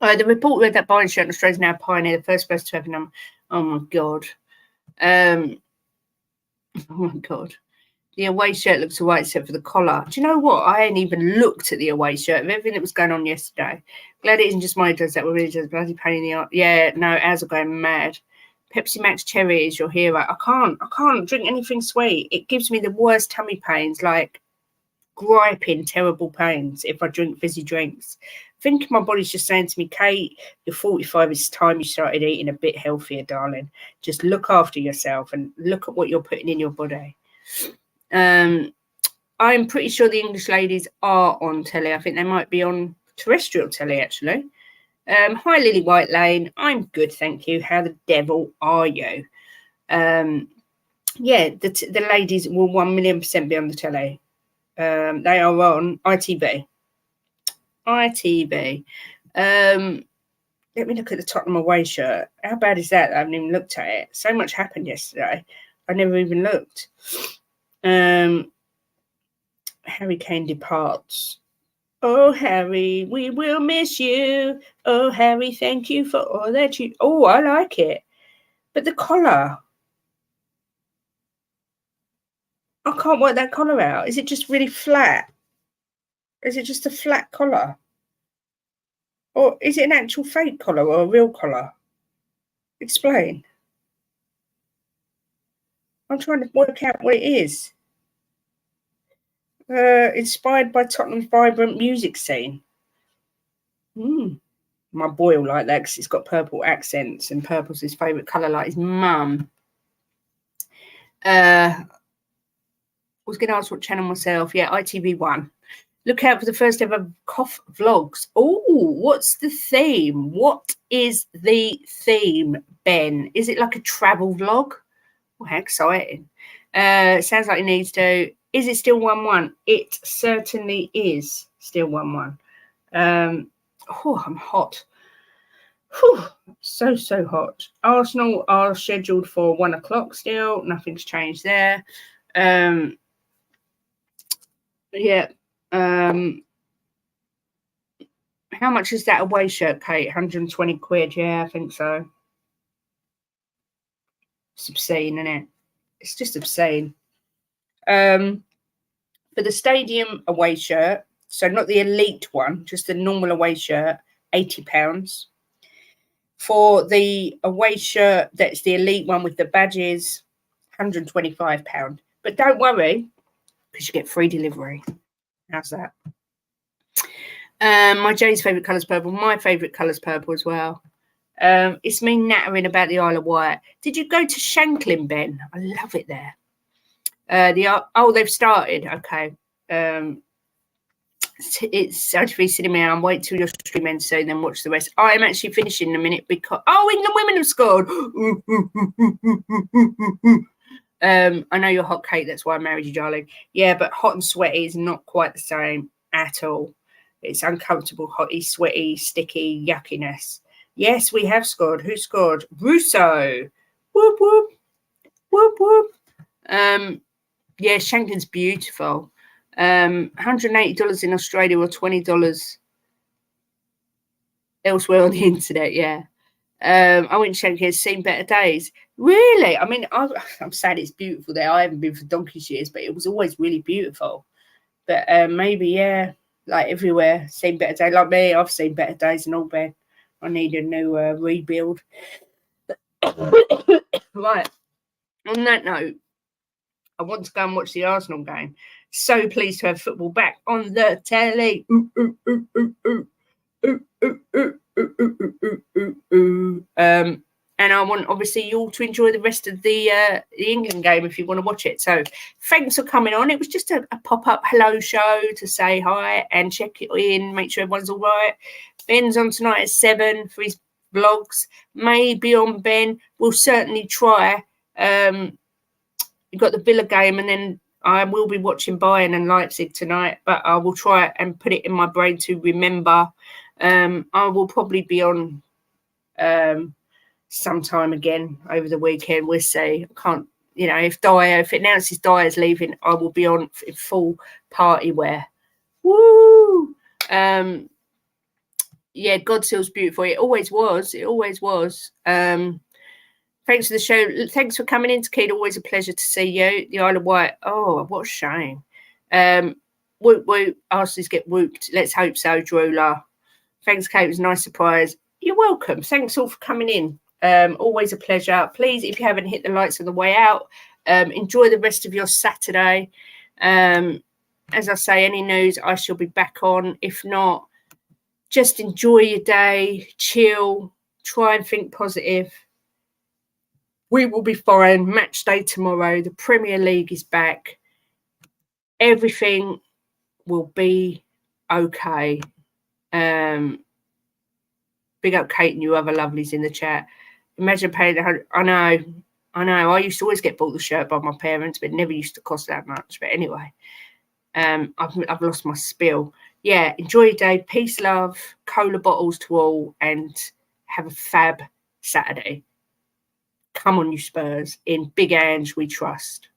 Speaker 1: The report read that Bayern shirt in Australia is now pioneer, the first person to have them. Oh my god. Oh my god. The away shirt looks all right except for the collar. Do you know what? I hadn't even looked at the away shirt of everything that was going on yesterday. Glad it isn't just my does that were really just bloody pain in the arse. Yeah, no, ours are going mad. Pepsi Max Cherry is your hero. I can't drink anything sweet. It gives me the worst tummy pains, like griping, terrible pains if I drink fizzy drinks. I think my body's just saying to me, Kate, you're 45, it's time you started eating a bit healthier, darling. Just look after yourself and look at what you're putting in your body. I'm pretty sure the English ladies are on telly. I think they might be on terrestrial telly, actually. Hi, Lily White Lane. I'm good, thank you. How the devil are you? Yeah, the ladies will 1,000,000% be on the telly. They are on ITV. ITV. Let me look at the Tottenham away shirt. How bad is that? I haven't even looked at it. So much happened yesterday. I never even looked. Harry Kane departs. Oh, Harry, we will miss you. Oh, Harry, thank you for all that you... Oh, I like it. But the collar. I can't work that collar out. Is it just really flat? Is it just a flat collar? Or is it an actual fake collar or a real collar? Explain. I'm trying to work out what it is. Inspired by Tottenham's vibrant music scene. My boy will like that because it's got purple accents and purple's his favourite colour, like his mum. I was going to ask what channel myself. Yeah, ITV1. Look out for the first ever cough vlogs. Oh, what's the theme? What is the theme, Ben? Is it like a travel vlog? Oh, how exciting. Sounds like it needs to. Is it still 1-1? It certainly is still 1-1. Oh, I'm hot. Whew, so hot. Arsenal are scheduled for 1 o'clock still. Nothing's changed there. Yeah. How much is that away shirt, Kate? 120 quid. Yeah, I think so. It's obscene, isn't it? It's just obscene. For the stadium away shirt, so not the elite one, just the normal away shirt, £80. For the away shirt, that's the elite one with the badges, £125. But don't worry, because you get free delivery. How's that? My Jane's favourite colour's purple. My favourite colour's purple as well. It's me nattering about the Isle of Wight. Did you go to Shanklin, Ben? I love it there. They've started. Okay. It's actually cinema. I'll wait till your stream ends so then watch the rest. I'm actually finishing in a minute because England women have scored. I know you're hot, Kate. That's why I married you, darling. Yeah, but hot and sweaty is not quite the same at all. It's uncomfortable, hotty, sweaty, sticky yuckiness. Yes, we have scored. Who scored? Russo. Whoop whoop. Whoop whoop. Yeah, Shanklin's beautiful. $180 in Australia or $20 elsewhere on the internet. Yeah. I went to Shanklin, has seen better days. Really? I mean, I'm sad it's beautiful there. I haven't been for donkey's years, but it was always really beautiful. But maybe, yeah, like everywhere, seen better days. Like me, I've seen better days and all, Ben. I need a new rebuild. Right. On that note, I want to go and watch the Arsenal game. So pleased to have football back on the telly. And I want, obviously, you all to enjoy the rest of the England game if you want to watch it. So thanks for coming on. It was just a pop-up hello show to say hi and check it in, make sure everyone's all right. Ben's on tonight at 7 for his vlogs. Maybe on Ben. We'll certainly try. You've got the Villa game, and then I will be watching Bayern and Leipzig tonight, but I will try and put it in my brain to remember. I will probably be on sometime again over the weekend. We'll see. I can't, if it announces Dyer's leaving, I will be on in full party wear. Woo! Yeah, Godzill's beautiful. It always was. It always was. Thanks for the show. Thanks for coming in, Kate. Always a pleasure to see you. The Isle of Wight. Oh, what a shame. Whoop, whoop. Arsenals get whooped. Let's hope so, Drooler. Thanks, Kate. It was a nice surprise. You're welcome. Thanks all for coming in. Always a pleasure. Please, if you haven't hit the lights on the way out, enjoy the rest of your Saturday. As I say, any news, I shall be back on. If not, just enjoy your day, chill, try and think positive. We will be fine. Match day tomorrow. The Premier League is back. Everything will be okay. Big up Kate and you other lovelies in the chat. Imagine paying I know. I used to always get bought the shirt by my parents, but it never used to cost that much. But anyway, I've lost my spiel. Yeah, enjoy your day. Peace, love, cola bottles to all, and have a fab Saturday. Come on, you Spurs. In Big Ange, we trust.